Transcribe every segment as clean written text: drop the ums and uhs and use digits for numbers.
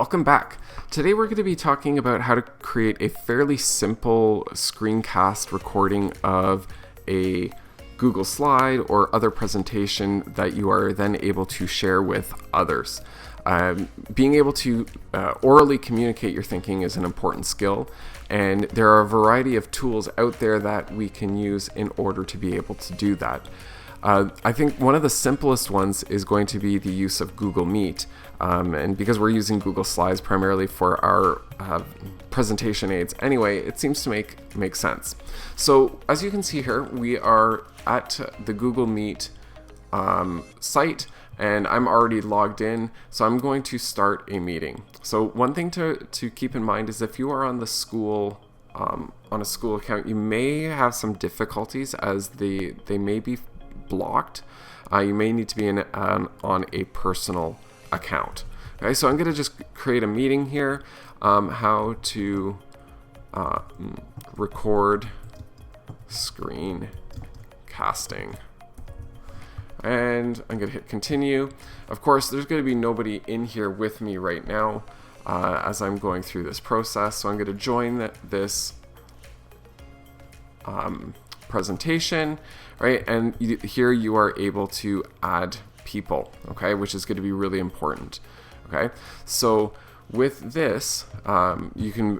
Welcome back. Today we're going to be talking about how to create a fairly simple screencast recording of a Google slide or other presentation that you are then able to share with others. Being able to orally communicate your thinking is an important skill, and there are a variety of tools out there that we can use in order to be able to do that. I think one of the simplest ones is going to be the use of Google Meet. And because we're using Google Slides primarily for our presentation aids anyway, it seems to make sense. So as you can see here, we are at the Google Meet site, and I'm already logged in. So I'm going to start a meeting. So one thing to keep in mind is if you are on the school on a school account, you may have some difficulties as they may be blocked. You may need to be on a personal account. Okay, so I'm going to just create a meeting here. How to record screen casting, and I'm going to hit continue. Of course, there's going to be nobody in here with me right now as I'm going through this process. So I'm going to join this presentation, right? And here you are able to add people, okay, which is going to be really important. Okay, so with this, you can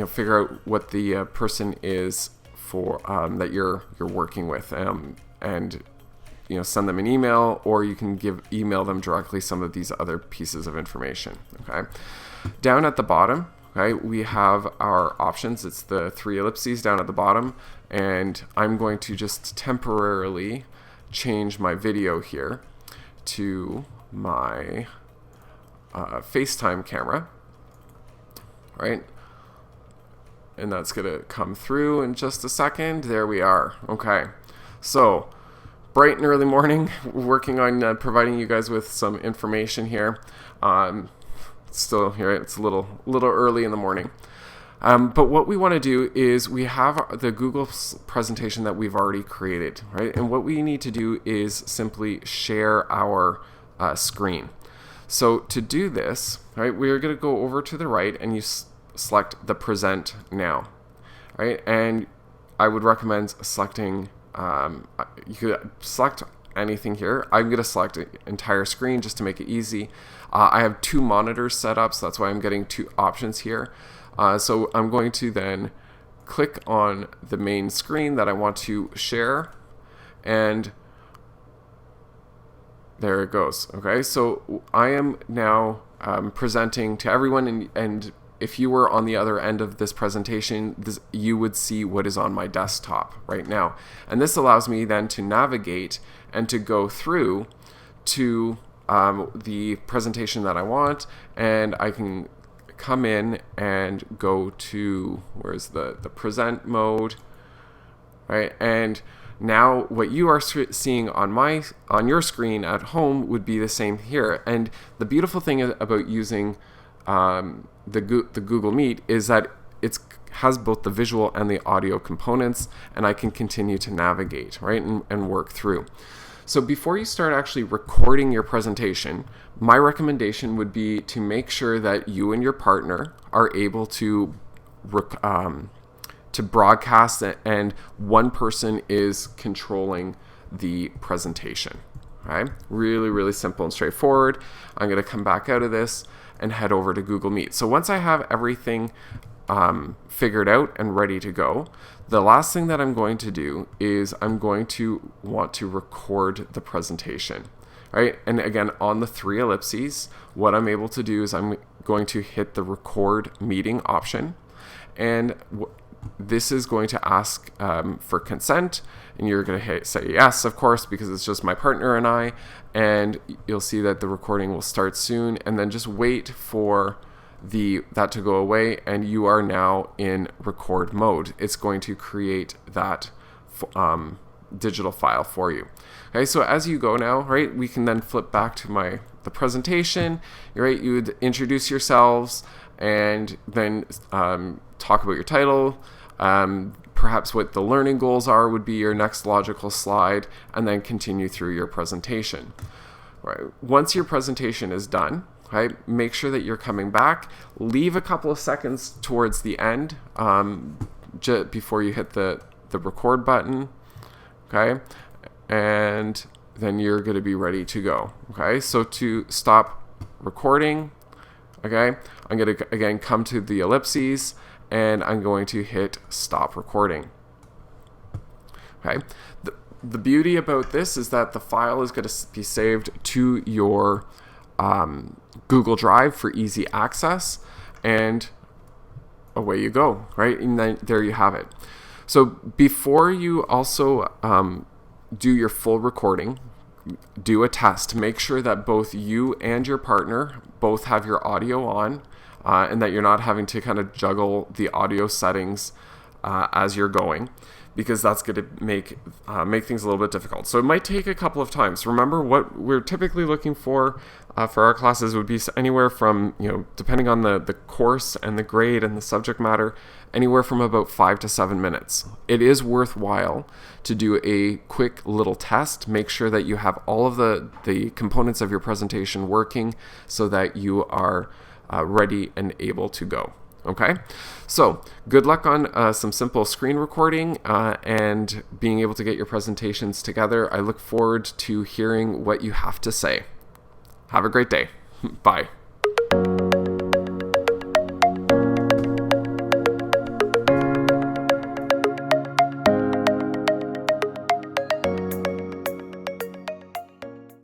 figure out what the person is for that you're working with, and send them an email, or you can email them directly some of these other pieces of information. Okay, down at the bottom, okay, we have our options. It's the three ellipses down at the bottom, and I'm going to just temporarily change my video here to my FaceTime camera, right? And that's gonna come through in just a second. There we are. Okay, so bright and early morning, working on providing you guys with some information here. Still here, it's a little early in the morning. But what we want to do is we have the Google presentation that we've already created, right? And what we need to do is simply share our screen. So to do this, right, we're going to go over to the right and you select the present now, right? And I would recommend selecting, you could select anything here. I'm going to select an entire screen just to make it easy. I have two monitors set up, so that's why I'm getting two options here. So I'm going to then click on the main screen that I want to share, and there it goes. Okay, so I am now presenting to everyone, and if you were on the other end of this presentation, you would see what is on my desktop right now. And this allows me then to navigate and to go through to the presentation that I want, and I can come in and go to, where's the present mode, right? And now what you are seeing on your screen at home would be the same here. And the beautiful thing about using the Google Meet is that it has both the visual and the audio components, and I can continue to navigate, right, and work through. So before you start actually recording your presentation, my recommendation would be to make sure that you and your partner are able to broadcast it, and one person is controlling the presentation. Right? Really, really simple and straightforward. I'm going to come back out of this and head over to Google Meet. So once I have everything figured out and ready to go, the last thing that I'm going to do is I'm going to want to record the presentation, right? And again, on the three ellipses, what I'm able to do is I'm going to hit the record meeting option, and this is going to ask for consent, and you're going to say yes, of course, because it's just my partner and I, and you'll see that the recording will start soon, and then just wait for that to go away, and you are now in record mode. It's going to create that digital file for you. Okay, so as you go now, right, we can then flip back to the presentation, right? You would introduce yourselves and then talk about your title, perhaps what the learning goals are would be your next logical slide, and then continue through your presentation. Right. Once your presentation is done, Okay, make sure that you're coming back. Leave a couple of seconds towards the end before you hit the record button. Okay, and then you're going to be ready to go. Okay, so to stop recording, okay, I'm going to again come to the ellipses and I'm going to hit stop recording. Okay, the beauty about this is that the file is going to be saved to your Google Drive for easy access, and away you go, right? And then there you have it. So before you also do your full recording, do a test. Make sure that both you and your partner both have your audio on, and that you're not having to kind of juggle the audio settings as you're going, because that's going to make things a little bit difficult. So it might take a couple of times. Remember, what we're typically looking for our classes would be anywhere from, depending on the course and the grade and the subject matter, anywhere from about 5 to 7 minutes. It is worthwhile to do a quick little test. Make sure that you have all of the components of your presentation working so that you are ready and able to go. Okay, so good luck on some simple screen recording and being able to get your presentations together. I look forward to hearing what you have to say. Have a great day. Bye.